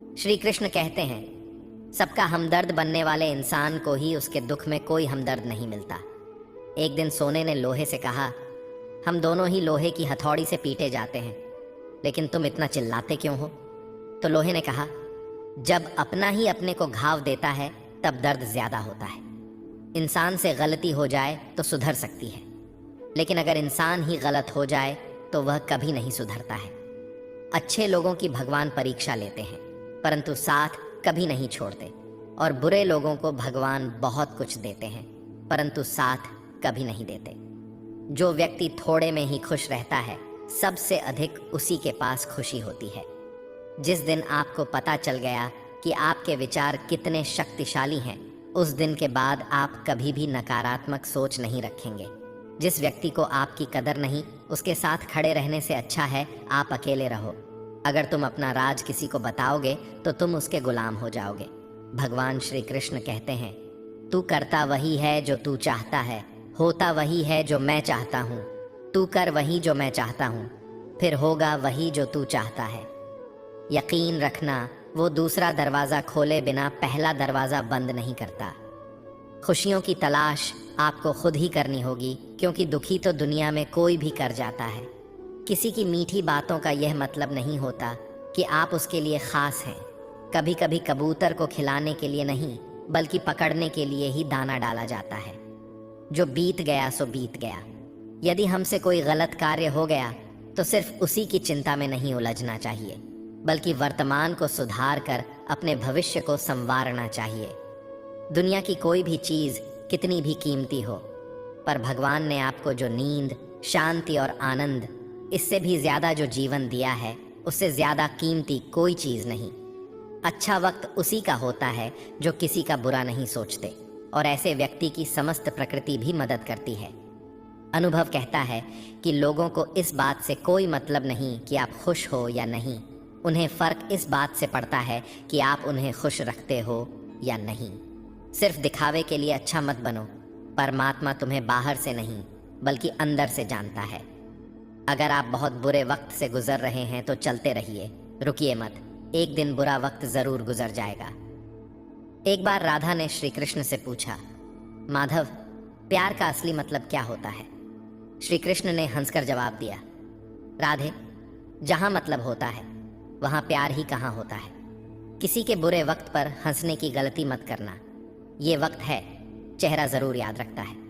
श्री कृष्ण कहते हैं, सबका हमदर्द बनने वाले इंसान को ही उसके दुख में कोई हमदर्द नहीं मिलता। एक दिन सोने ने लोहे से कहा, हम दोनों ही लोहे की हथौड़ी से पीटे जाते हैं, लेकिन तुम इतना चिल्लाते क्यों हो? तो लोहे ने कहा, जब अपना ही अपने को घाव देता है तब दर्द ज्यादा होता है। इंसान से गलती हो जाए तो सुधर सकती है, लेकिन अगर इंसान ही गलत हो जाए तो वह कभी नहीं सुधरता है। अच्छे लोगों की भगवान परीक्षा लेते हैं, परंतु साथ कभी नहीं छोड़ते, और बुरे लोगों को भगवान बहुत कुछ देते हैं, परंतु साथ कभी नहीं देते। जो व्यक्ति थोड़े में ही खुश रहता है, सबसे अधिक उसी के पास खुशी होती है। जिस दिन आपको पता चल गया कि आपके विचार कितने शक्तिशाली हैं, उस दिन के बाद आप कभी भी नकारात्मक सोच नहीं रखेंगे। जिस व्यक्ति को आपकी कदर नहीं, उसके साथ खड़े रहने से अच्छा है आप अकेले रहो। अगर तुम अपना राज किसी को बताओगे तो तुम उसके गुलाम हो जाओगे। भगवान श्री कृष्ण कहते हैं, तू करता वही है जो तू चाहता है, होता वही है जो मैं चाहता हूँ। तू कर वही जो मैं चाहता हूँ, फिर होगा वही जो तू चाहता है। यकीन रखना, वो दूसरा दरवाज़ा खोले बिना पहला दरवाज़ा बंद नहीं करता। खुशियों की तलाश आपको खुद ही करनी होगी, क्योंकि दुखी तो दुनिया में कोई भी कर जाता है। किसी की मीठी बातों का यह मतलब नहीं होता कि आप उसके लिए ख़ास हैं। कभी कभी कबूतर को खिलाने के लिए नहीं, बल्कि पकड़ने के लिए ही दाना डाला जाता है। जो बीत गया सो बीत गया। यदि हमसे कोई गलत कार्य हो गया तो सिर्फ उसी की चिंता में नहीं उलझना चाहिए, बल्कि वर्तमान को सुधार कर अपने भविष्य को संवारना चाहिए। दुनिया की कोई भी चीज़ कितनी भी कीमती हो, पर भगवान ने आपको जो नींद, शांति और आनंद, इससे भी ज़्यादा जो जीवन दिया है, उससे ज़्यादा कीमती कोई चीज़ नहीं। अच्छा वक्त उसी का होता है जो किसी का बुरा नहीं सोचते, और ऐसे व्यक्ति की समस्त प्रकृति भी मदद करती है। अनुभव कहता है कि लोगों को इस बात से कोई मतलब नहीं कि आप खुश हो या नहीं। उन्हें फ़र्क इस बात से पड़ता है कि आप उन्हें खुश रखते हो या नहीं। सिर्फ दिखावे के लिए अच्छा मत बनो। परमात्मा तुम्हें बाहर से नहीं, बल्कि अंदर से जानता है। अगर आप बहुत बुरे वक्त से गुजर रहे हैं तो चलते रहिए, रुकिए मत। एक दिन बुरा वक्त ज़रूर गुजर जाएगा। एक बार राधा ने श्री कृष्ण से पूछा, माधव, प्यार का असली मतलब क्या होता है? श्री कृष्ण ने हंसकर जवाब दिया, राधे, जहाँ मतलब होता है वहाँ प्यार ही कहाँ होता है। किसी के बुरे वक्त पर हंसने की गलती मत करना। ये वक्त है, चेहरा ज़रूर याद रखता है।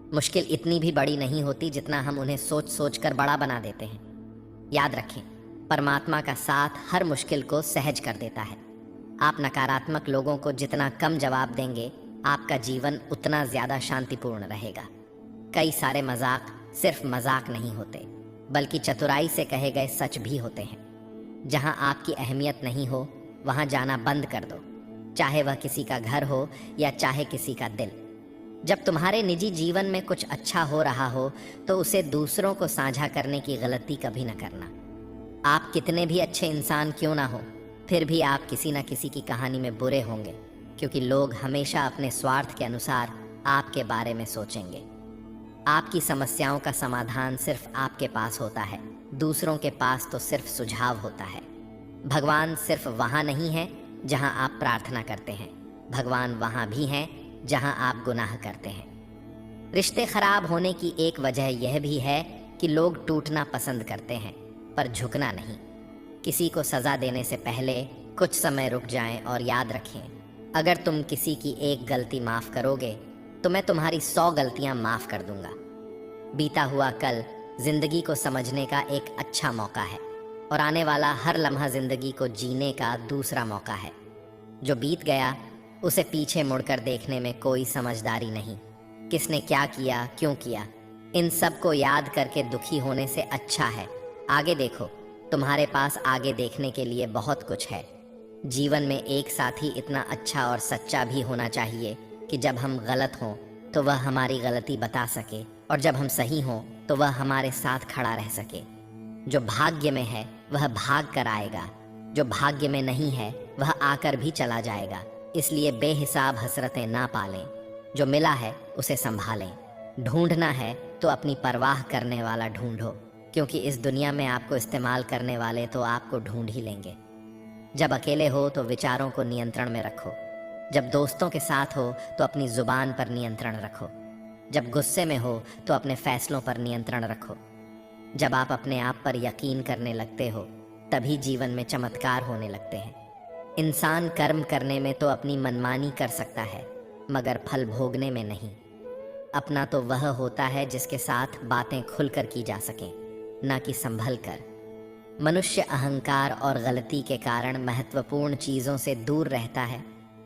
मुश्किल इतनी भी बड़ी नहीं होती जितना हम उन्हें सोच सोच कर बड़ा बना देते हैं। याद रखें, परमात्मा का साथ हर मुश्किल को सहज कर देता है। आप नकारात्मक लोगों को जितना कम जवाब देंगे, आपका जीवन उतना ज़्यादा शांतिपूर्ण रहेगा। कई सारे मजाक सिर्फ मजाक नहीं होते, बल्कि चतुराई से कहे गए सच भी होते हैं। जहाँ आपकी अहमियत नहीं हो, वहाँ जाना बंद कर दो, चाहे वह किसी का घर हो या चाहे किसी का दिल। जब तुम्हारे निजी जीवन में कुछ अच्छा हो रहा हो तो उसे दूसरों को साझा करने की गलती कभी न करना। आप कितने भी अच्छे इंसान क्यों ना हो, फिर भी आप किसी न किसी की कहानी में बुरे होंगे, क्योंकि लोग हमेशा अपने स्वार्थ के अनुसार आपके बारे में सोचेंगे। आपकी समस्याओं का समाधान सिर्फ आपके पास होता है, दूसरों के पास तो सिर्फ सुझाव होता है। भगवान सिर्फ वहाँ नहीं है जहाँ आप प्रार्थना करते हैं, भगवान वहाँ भी हैं जहाँ आप गुनाह करते हैं। रिश्ते खराब होने की एक वजह यह भी है कि लोग टूटना पसंद करते हैं, पर झुकना नहीं। किसी को सज़ा देने से पहले कुछ समय रुक जाएं और याद रखें, अगर तुम किसी की एक गलती माफ़ करोगे तो मैं तुम्हारी 100 गलतियां माफ़ कर दूंगा। बीता हुआ कल जिंदगी को समझने का एक अच्छा मौका है, और आने वाला हर लम्हा जिंदगी को जीने का दूसरा मौका है। जो बीत गया उसे पीछे मुड़कर देखने में कोई समझदारी नहीं। किसने क्या किया, क्यों किया, इन सब को याद करके दुखी होने से अच्छा है आगे देखो। तुम्हारे पास आगे देखने के लिए बहुत कुछ है। जीवन में एक साथी इतना अच्छा और सच्चा भी होना चाहिए कि जब हम गलत हों तो वह हमारी गलती बता सके, और जब हम सही हों तो वह हमारे साथ खड़ा रह सके। जो भाग्य में है वह भाग कर आएगा, जो भाग्य में नहीं है वह आकर भी चला जाएगा। इसलिए बेहिसाब हसरतें ना पालें, जो मिला है उसे संभालें। ढूंढना है तो अपनी परवाह करने वाला ढूंढो, क्योंकि इस दुनिया में आपको इस्तेमाल करने वाले तो आपको ढूंढ ही लेंगे। जब अकेले हो तो विचारों को नियंत्रण में रखो। जब दोस्तों के साथ हो तो अपनी जुबान पर नियंत्रण रखो। जब गुस्से में हो तो अपने फैसलों पर नियंत्रण रखो। जब आप अपने आप पर यकीन करने लगते हो तभी जीवन में चमत्कार होने लगते हैं। इंसान कर्म करने में तो अपनी मनमानी कर सकता है, मगर फल भोगने में नहीं। अपना तो वह होता है जिसके साथ बातें खुलकर की जा सकें, ना कि संभल कर। मनुष्य अहंकार और गलती के कारण महत्वपूर्ण चीज़ों से दूर रहता है।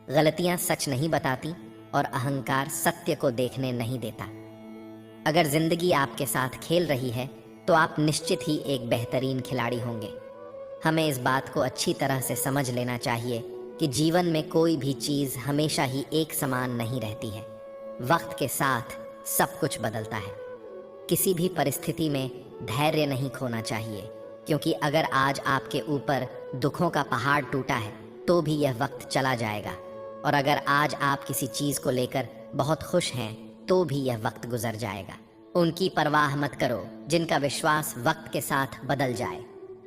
गलतियां सच नहीं बताती और अहंकार सत्य को देखने नहीं देता। अगर जिंदगी आपके साथ खेल रही है तो आप निश्चित ही एक बेहतरीन खिलाड़ी होंगे। हमें इस बात को अच्छी तरह से समझ लेना चाहिए कि जीवन में कोई भी चीज़ हमेशा ही एक समान नहीं रहती है। वक्त के साथ सब कुछ बदलता है। किसी भी परिस्थिति में धैर्य नहीं खोना चाहिए, क्योंकि अगर आज आपके ऊपर दुखों का पहाड़ टूटा है तो भी यह वक्त चला जाएगा, और अगर आज आप किसी चीज़ को लेकर बहुत खुश हैं तो भी यह वक्त गुजर जाएगा। उनकी परवाह मत करो जिनका विश्वास वक्त के साथ बदल जाए।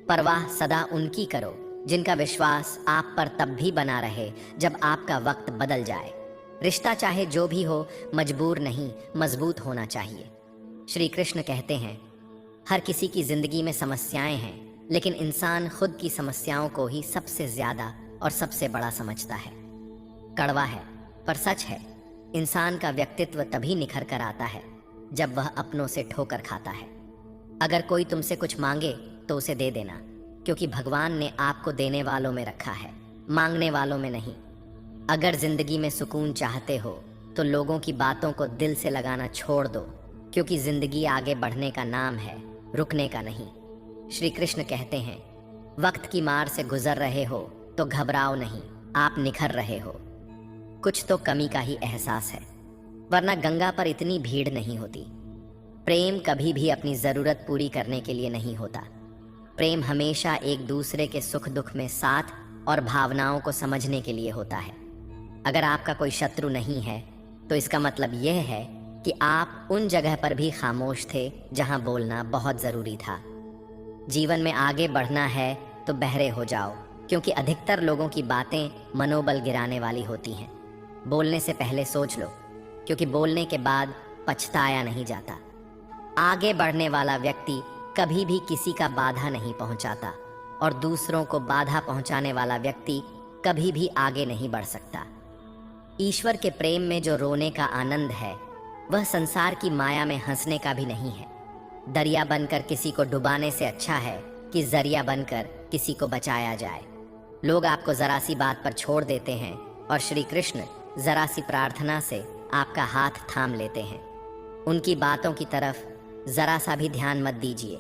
परवाह सदा उनकी करो जिनका विश्वास आप पर तब भी बना रहे जब आपका वक्त बदल जाए। रिश्ता चाहे जो भी हो मजबूर नहीं, मजबूत होना चाहिए। श्री कृष्ण कहते हैं, हर किसी की जिंदगी में समस्याएं हैं, लेकिन इंसान खुद की समस्याओं को ही सबसे ज्यादा और सबसे बड़ा समझता है। कड़वा है पर सच है, इंसान का व्यक्तित्व तभी निखर कर आता है जब वह अपनों से ठोकर खाता है। अगर कोई तुमसे कुछ मांगे तो उसे दे देना, क्योंकि भगवान ने आपको देने वालों में रखा है, मांगने वालों में नहीं। अगर जिंदगी में सुकून चाहते हो तो लोगों की बातों को दिल से लगाना छोड़ दो, क्योंकि जिंदगी आगे बढ़ने का नाम है, रुकने का नहीं। श्री कृष्ण कहते हैं, वक्त की मार से गुजर रहे हो तो घबराओ नहीं, आप निखर रहे हो। कुछ तो कमी का ही एहसास है, वरना गंगा पर इतनी भीड़ नहीं होती। प्रेम कभी भी अपनी ज़रूरत पूरी करने के लिए नहीं होता। प्रेम हमेशा एक दूसरे के सुख दुख में साथ और भावनाओं को समझने के लिए होता है। अगर आपका कोई शत्रु नहीं है तो इसका मतलब यह है कि आप उन जगह पर भी खामोश थे जहां बोलना बहुत ज़रूरी था। जीवन में आगे बढ़ना है तो बहरे हो जाओ, क्योंकि अधिकतर लोगों की बातें मनोबल गिराने वाली होती हैं। बोलने से पहले सोच लो, क्योंकि बोलने के बाद पछताया नहीं जाता। आगे बढ़ने वाला व्यक्ति कभी भी किसी का बाधा नहीं पहुंचाता, और दूसरों को बाधा पहुंचाने वाला व्यक्ति कभी भी आगे नहीं बढ़ सकता। ईश्वर के प्रेम में जो रोने का आनंद है वह संसार की माया में हंसने का भी नहीं है। दरिया बनकर किसी को डुबाने से अच्छा है कि जरिया बनकर किसी को बचाया जाए। लोग आपको जरा सी बात पर छोड़ देते हैं और श्री कृष्ण जरा सी प्रार्थना से आपका हाथ थाम लेते हैं। उनकी बातों की तरफ जरा सा भी ध्यान मत दीजिए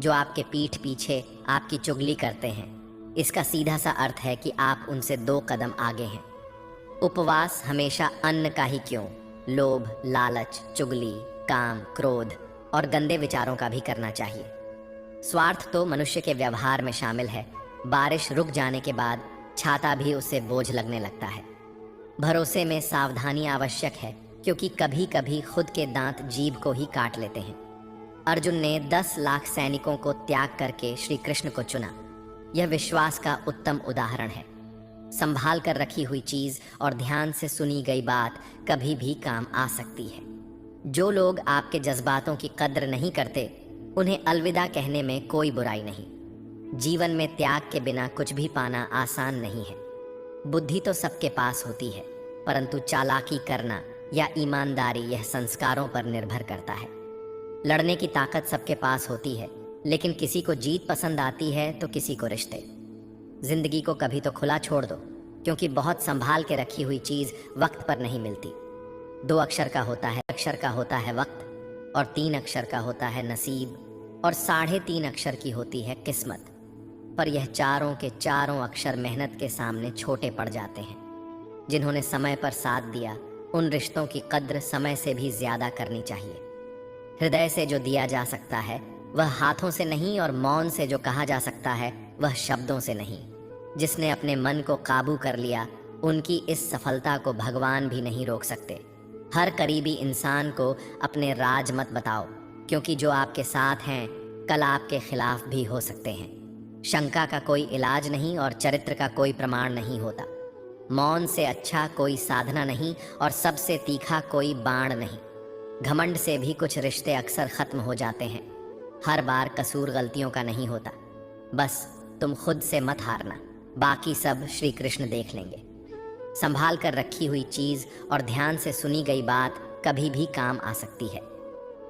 जो आपके पीठ पीछे आपकी चुगली करते हैं। इसका सीधा सा अर्थ है कि आप उनसे 2 कदम आगे हैं। उपवास हमेशा अन्न का ही क्यों, लोभ, लालच, चुगली, काम, क्रोध और गंदे विचारों का भी करना चाहिए। स्वार्थ तो मनुष्य के व्यवहार में शामिल है। बारिश रुक जाने के बाद छाता भी उससे बोझ लगने लगता है। भरोसे में सावधानी आवश्यक है, क्योंकि कभी कभी खुद के दांत जीभ को ही काट लेते हैं। अर्जुन ने 10 लाख सैनिकों को त्याग करके श्री कृष्ण को चुना। यह विश्वास का उत्तम उदाहरण है। संभाल कर रखी हुई चीज और ध्यान से सुनी गई बात कभी भी काम आ सकती है। जो लोग आपके जज्बातों की कद्र नहीं करते, उन्हें अलविदा कहने में कोई बुराई नहीं। जीवन में त्याग के बिना कुछ भी पाना आसान नहीं है। बुद्धि तो सबके पास होती है, परंतु चालाकी करना या ईमानदारी यह संस्कारों पर निर्भर करता है। लड़ने की ताकत सबके पास होती है, लेकिन किसी को जीत पसंद आती है तो किसी को रिश्ते। जिंदगी को कभी तो खुला छोड़ दो, क्योंकि बहुत संभाल के रखी हुई चीज वक्त पर नहीं मिलती। 2 अक्षर का होता है वक्त, और 3 अक्षर का होता है नसीब, और 3.5 अक्षर की होती है किस्मत। पर यह चारों के चारों अक्षर मेहनत के सामने छोटे पड़ जाते हैं। जिन्होंने समय पर साथ दिया, उन रिश्तों की कद्र समय से भी ज्यादा करनी चाहिए। हृदय से जो दिया जा सकता है वह हाथों से नहीं, और मौन से जो कहा जा सकता है वह शब्दों से नहीं। जिसने अपने मन को काबू कर लिया, उनकी इस सफलता को भगवान भी नहीं रोक सकते। हर करीबी इंसान को अपने राज मत बताओ, क्योंकि जो आपके साथ हैं कल आपके खिलाफ भी हो सकते हैं। शंका का कोई इलाज नहीं और चरित्र का कोई प्रमाण नहीं होता। मौन से अच्छा कोई साधना नहीं और सबसे तीखा कोई बाण नहीं। घमंड से भी कुछ रिश्ते अक्सर खत्म हो जाते हैं। हर बार कसूर गलतियों का नहीं होता। बस तुम खुद से मत हारना, बाकी सब श्री कृष्ण देख लेंगे। संभाल कर रखी हुई चीज और ध्यान से सुनी गई बात कभी भी काम आ सकती है।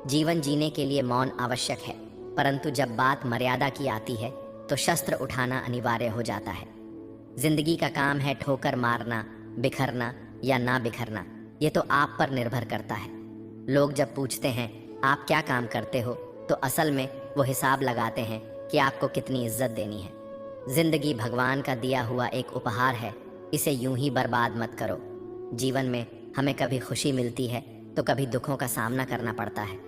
जीवन जीने के लिए मौन आवश्यक है, परंतु जब बात मर्यादा की आती है तो शस्त्र उठाना अनिवार्य हो जाता है। जिंदगी का काम है ठोकर मारना, बिखरना या ना बिखरना, ये तो आप पर निर्भर करता है। लोग जब पूछते हैं आप क्या काम करते हो, तो असल में वो हिसाब लगाते हैं कि आपको कितनी इज्जत देनी है। जिंदगी भगवान का दिया हुआ एक उपहार है, इसे यूं ही बर्बाद मत करो। जीवन में हमें कभी खुशी मिलती है तो कभी दुखों का सामना करना पड़ता है।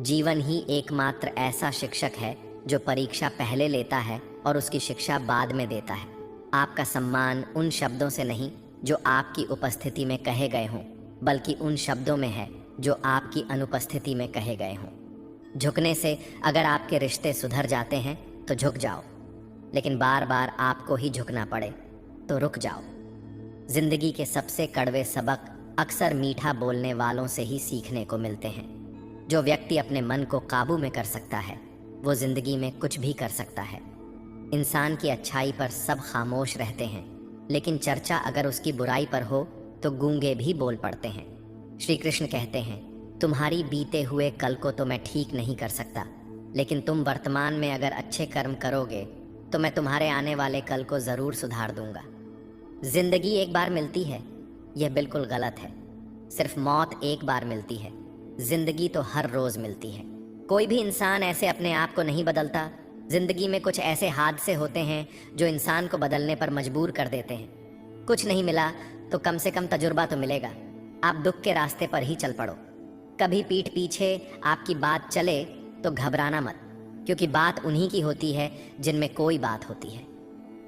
जीवन ही एकमात्र ऐसा शिक्षक है जो परीक्षा पहले लेता है और उसकी शिक्षा बाद में देता है। आपका सम्मान उन शब्दों से नहीं जो आपकी उपस्थिति में कहे गए हों, बल्कि उन शब्दों में है जो आपकी अनुपस्थिति में कहे गए हों। झुकने से अगर आपके रिश्ते सुधर जाते हैं तो झुक जाओ, लेकिन बार बार आपको ही झुकना पड़े तो रुक जाओ। जिंदगी के सबसे कड़वे सबक अक्सर मीठा बोलने वालों से ही सीखने को मिलते हैं। जो व्यक्ति अपने मन को काबू में कर सकता है, वो जिंदगी में कुछ भी कर सकता है। इंसान की अच्छाई पर सब खामोश रहते हैं, लेकिन चर्चा अगर उसकी बुराई पर हो तो गूंगे भी बोल पड़ते हैं। श्री कृष्ण कहते हैं, तुम्हारी बीते हुए कल को तो मैं ठीक नहीं कर सकता, लेकिन तुम वर्तमान में अगर अच्छे कर्म करोगे तो मैं तुम्हारे आने वाले कल को जरूर सुधार दूंगा। जिंदगी एक बार मिलती है, यह बिल्कुल गलत है। सिर्फ मौत एक बार मिलती है, जिंदगी तो हर रोज मिलती है। कोई भी इंसान ऐसे अपने आप को नहीं बदलता। जिंदगी में कुछ ऐसे हादसे होते हैं जो इंसान को बदलने पर मजबूर कर देते हैं। कुछ नहीं मिला तो कम से कम तजुर्बा तो मिलेगा। आप दुख के रास्ते पर ही चल पड़ो। कभी पीठ पीछे आपकी बात चले तो घबराना मत, क्योंकि बात उन्हीं की होती है जिनमें कोई बात होती है।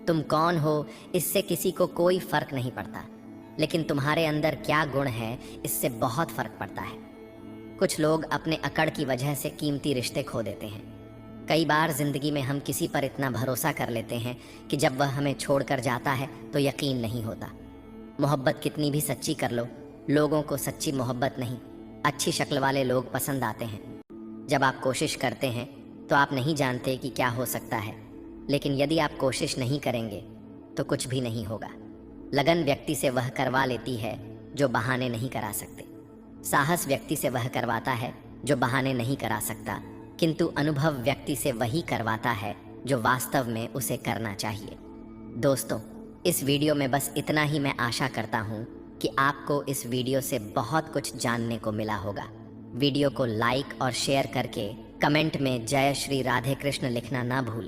तुम कौन हो इससे किसी को कोई फर्क नहीं पड़ता, लेकिन तुम्हारे अंदर क्या गुण है इससे बहुत फर्क पड़ता है। कुछ लोग अपने अकड़ की वजह से कीमती रिश्ते खो देते हैं। कई बार जिंदगी में हम किसी पर इतना भरोसा कर लेते हैं कि जब वह हमें छोड़कर जाता है तो यकीन नहीं होता। मोहब्बत कितनी भी सच्ची कर लो, लोगों को सच्ची मोहब्बत नहीं, अच्छी शक्ल वाले लोग पसंद आते हैं। जब आप कोशिश करते हैं तो आप नहीं जानते कि क्या हो सकता है, लेकिन यदि आप कोशिश नहीं करेंगे तो कुछ भी नहीं होगा। लगन व्यक्ति से वह करवा लेती है जो बहाने नहीं करा सकते। साहस व्यक्ति से वह करवाता है जो बहाने नहीं करा सकता, किंतु अनुभव व्यक्ति से वही करवाता है जो वास्तव में उसे करना चाहिए। दोस्तों, इस वीडियो में बस इतना ही मैं आशा करता हूँ कि आपको इस वीडियो से बहुत कुछ जानने को मिला होगा। वीडियो को लाइक और शेयर करके कमेंट में जय श्री राधे कृष्ण लिखना ना भूलें।